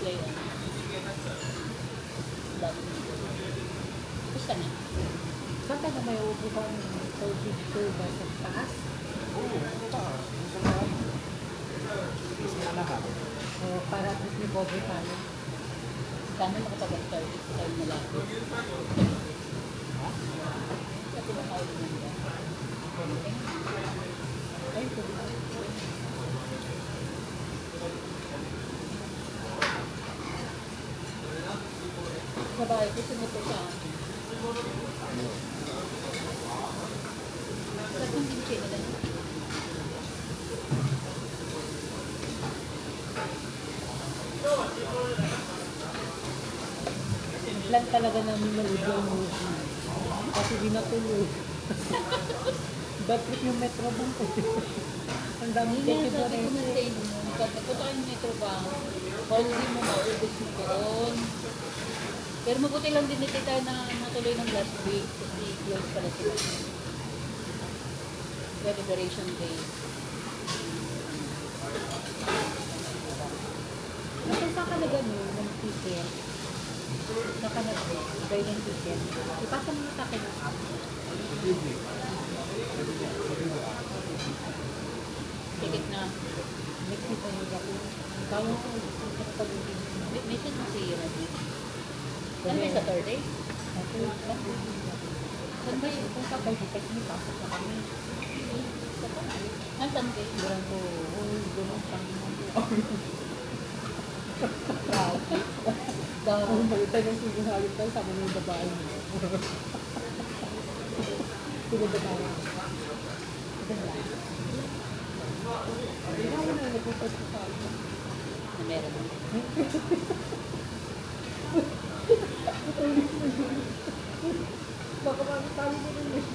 display. Basta na. Saan ka na may upuan sa dito ba sa taas? Oo, taas. Sa lahat. Sa lahat. O para at least may cover tayo. Sana makapag-service tayo na lang. Ha? Kasi nakaulit na nila. Ay, ito ba? Sa bahay ko, sumuto sa akin. Ano? Ba't yung kimchi nila? Plan talaga namin maliit yung movie. Kasi di natuloy. Bad trip yung Metro Bank ko. Ang dami Hindi kasi nga sabi ko na doon. sa inyo, pag napunta kayo ng Metro Bank, hindi mo maubos mo doon. Pero mabuti lang din ito tayo na natuloy ng last week kasi close pala sila. Liberation Day. Kasi saan ka na gano'n ng ticket? Saan ka nag-buy ng ticket? Ipasa mo na sa akin ang app. Ticket na. Next week ano ako. Kaya ko pag-ibig. Message mo si Rabi. Ano ba yung Saturday? Saan ba yun? Kung sabay di kasi may pasok na kami. Ang Sunday. Durang ko, gano'n pang Dahil magkita ng sinasalit tayo, sabi mo yung babae mo. Pinadabayan ko. Ganda. Hindi na ako na nagpupas ko sa akin. Na meron. Baka makakali mo rin yun.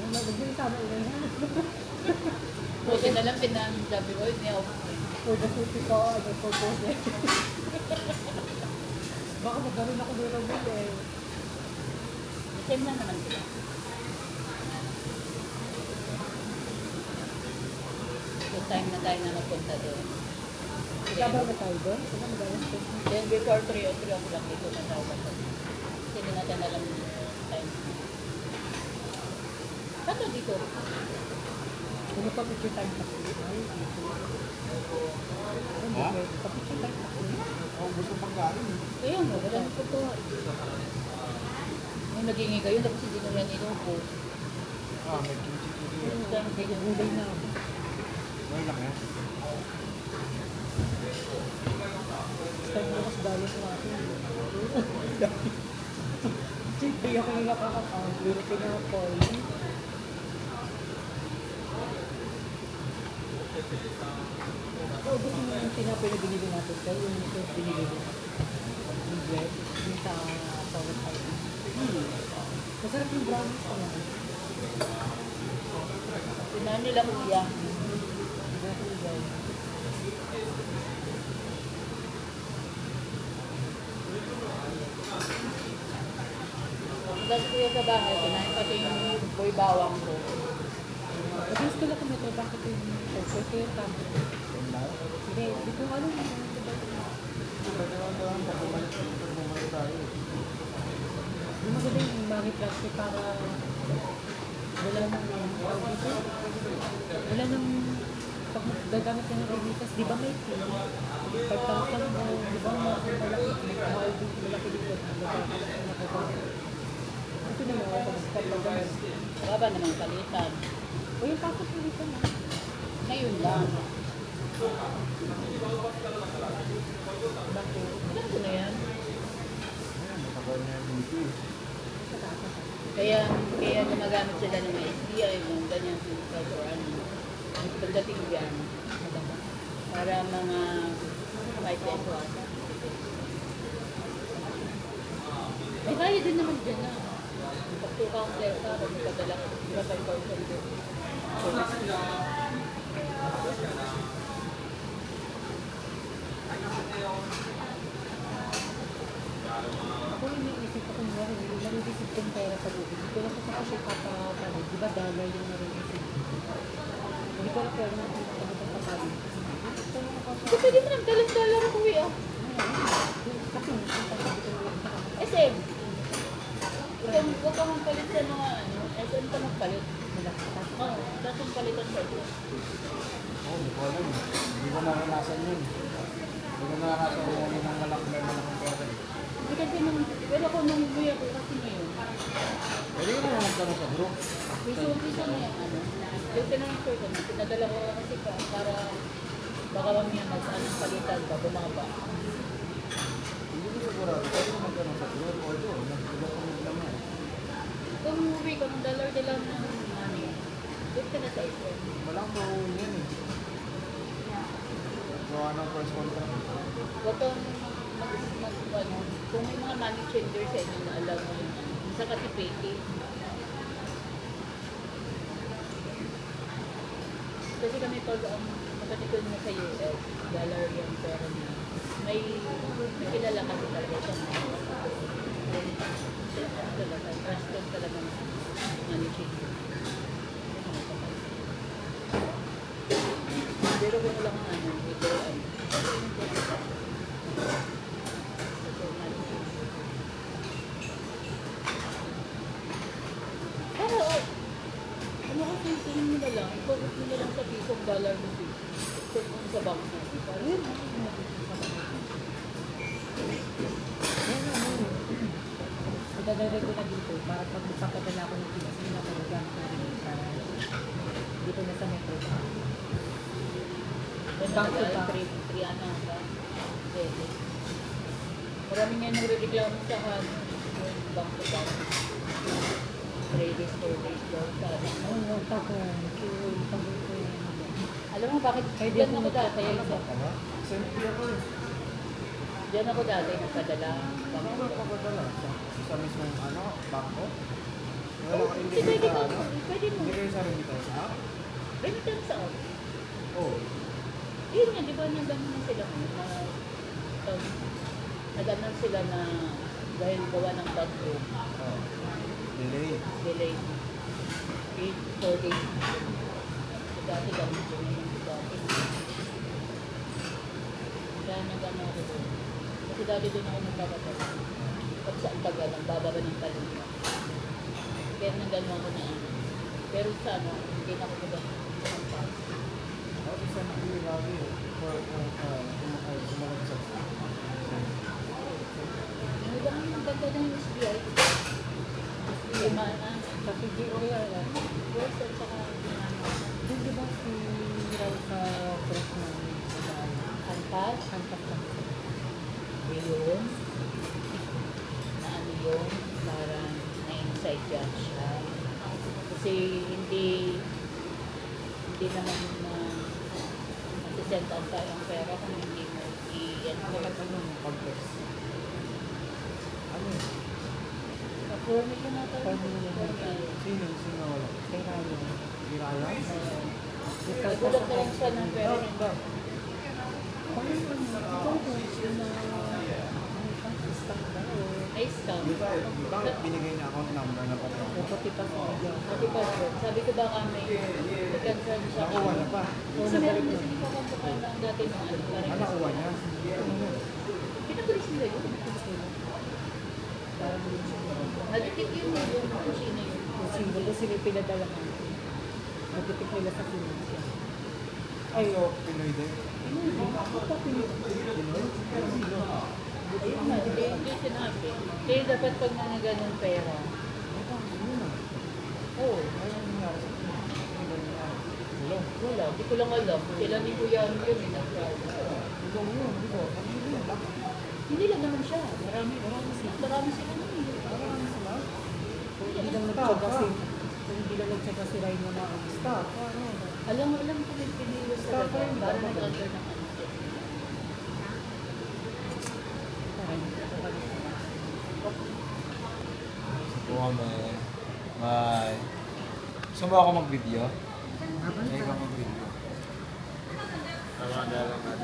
Nagagawin sama ulan yan. Buti na lang pinang-sabi ko, niya ako. For the sushi ko, ano po po siya. Baka magkaroon ako doon ng eh. Same lang naman sila. So time na tayo na magpunta doon. Ikabaw na tayo doon? Saan na magalas ko? Then before 3 o 3 ako lang dito na tawag ako. Kasi hindi natin alam yung time. Paano dito? Ano pa picture time pa ko? Ay, dito. Ha? Pa-picture time pa ko. Ako gusto pagkain. Kaya mo, wala nang puto. Yung nagingin kayo, tapos hindi nyo yan inupo. Ah, may kimchi-kimchi. Nagugulay na ako. Wala lang yan. Start mo mas dalos na ako. Siyempre ako yung nakakakount. Pero pinaka-call. Gusto mo yung tinapay na binili natin kayo, yung ito binili mo. Yung bread, yung sa Southern Island. Masarap yung brownies ko na. Tinahan nila kuya. Dahil kuya sa bahay, kinain pati yung boy bawang ko. Madalas ko lang kung may trabaho ko yung purpose ko yung tamo. Hindi, hindi ko alam yung Dahan-dahan, pag bumalik tayo. yung magaling yung money transfer para wala nang wala nang pag gagamit ka ng remittance, di ba may fee? 5,000 mo, di ba malaki, mahal din, malaki din ko. Ito na nga ako pag Baba naman palitan. o yung pasok mo dito na. Ngayon lang. Bakit? Alam ko na yan. Ayan, matagal na yung dito. Sa taas ako. Kaya gumagamit sila ng SBI, yung ganyan kahit or ano. Pagdating dyan, para mga 5 peso ata. May bayad din naman dyan na. Pag 2 counter ka, pag magpadala ka, di ba 5,000 din. Ako yung iniisip ko kung nare-receive kong pera sa loob. Hindi ko lang kung saan ko siya papapalit. Di ba dollar yung nare-receive? Hindi ko lang pera na kung saan ko papapalit. Ito yung ako sa Ito pwede mo ng $2 ko eh. Kasi, SM. Huwag ka magpalit sa mga ano. SM ka magpalit. Oo, tapos yung palitan sa ito. Oo, hindi ko alam. Hindi ko naranasan yun. Hindi ko naranasan yung ng malaking pera. Hindi kasi pero ako nung umuwi ako kasi ngayon. Pwede ko naman magtanong sa group. Piso na yung ano. Yung tinransfer ko na, pinadala ko kasi para baka mamaya palitan pa, bumaba. Hindi ko sigurado. Pwede ko magtanong sa group or doon. Nagtulog ko lang yan. Kung umuwi ka, ng $1 lang ng money. Doon ka na sa SM. Walang pauwi yan eh. Gawa ng first contract. Huwag kang ano, kung may mga money changer sa inyo na alam mo yun. Isa kasi peke. Kasi kami pag makatikon na sa US, dollar yung pera niya. May kilala kasi talaga siya. Talaga, trusted talaga ng money changer. Pero kung wala kang ano, ito ano. Pero, ano kasi tingin mo na lang, ipagod mo na lang sa pisong dollar mo dito. So, kung sa bank mo. Ayun. idadagdag ko na dito para pag magpapadala ko ng Pinas, hindi na ako nagamit na rin para dito na sa metro. Bank to bank. Triana ba? Pwede. Marami nga nagre-reklamo sa yung bank to bank. 3 days, 4 days daw. Sabi. Oo, tago ko yan. Alam mo bakit? Pwede Diyan ako ako dati. Tama? SMP ako eh. Diyan ako dati nagpadala. Ano ba papadala? Sa mismong ano, bangko? Wala ka hindi Pwede kayo ka, sa ano? pwede mo. Hindi kayo sa remittance app? Remittance out. Oo. Yun nga, di ba nagano na sila nagano sila na dahil gawa ng bagyo, Oh. Delay. delay 4 days. So, dati gamit ko na yung dati. Kaya nagano ako doon. Kasi dati doon ako nagpapatala. Pag saan tagal, ang bababa ng talina. Kaya nagano ako na ano. Pero sa ano, hindi na ako nagamit sa kampang. Ako SMP lagi eh. For sumalag sa Ano ba ang ganda ng SBI? SBI na. Sa PGO yan. Yes, at saka Yung di ba si Raul sa press namin sa daan? Antas. Antas lang. Yun. Na ano yun, parang na-inside yan siya. Kasi hindi naman masisentan tayo ang pera kung hindi mo i-ano. Bakit anong context? Ano yun? Formy ko na tayo. Sino wala? Kay Raul. Si Ryan? Nagulat na lang siya ng pera niya. Ay, scam. Bakit binigay niya account number na patron? Pati pa sa video. Pati password. Sabi ko baka may concern siya. Nakuha na pa. Kasi meron kasi hindi pa kumpukan na ang dati ng ano. Parang Nakuha niya. pinagulis nila yun. Nag-detect yun kung sino yun. Yung simbolo sila pinadala ka. Nag-detect nila sa financial. Ay, so, Pinoy din. Ayun nga, hindi sinabi. Kaya dapat pag mga ganun pera. Oo. Ayun nangyari sa Pinoy. Ano nangyari? Hello? Wala, di ko lang alam. Sila ni Kuya ano yun, nag-crowd. Ikaw yun, di ba? Ano yun? Hindi lang naman siya. Marami sila. Marami sila nun eh. Parang sila? Hindi lang nagtsaga si hindi lang nagtsaga si Ryan na mga Staff, ano? Alam ko may pinilos Stop talaga. time, Para dapat. nag-under ng ano. Oo, may. Bye. Gusto mo ako mag-video? Ay, ikaw mag-video. Tama na lang natin.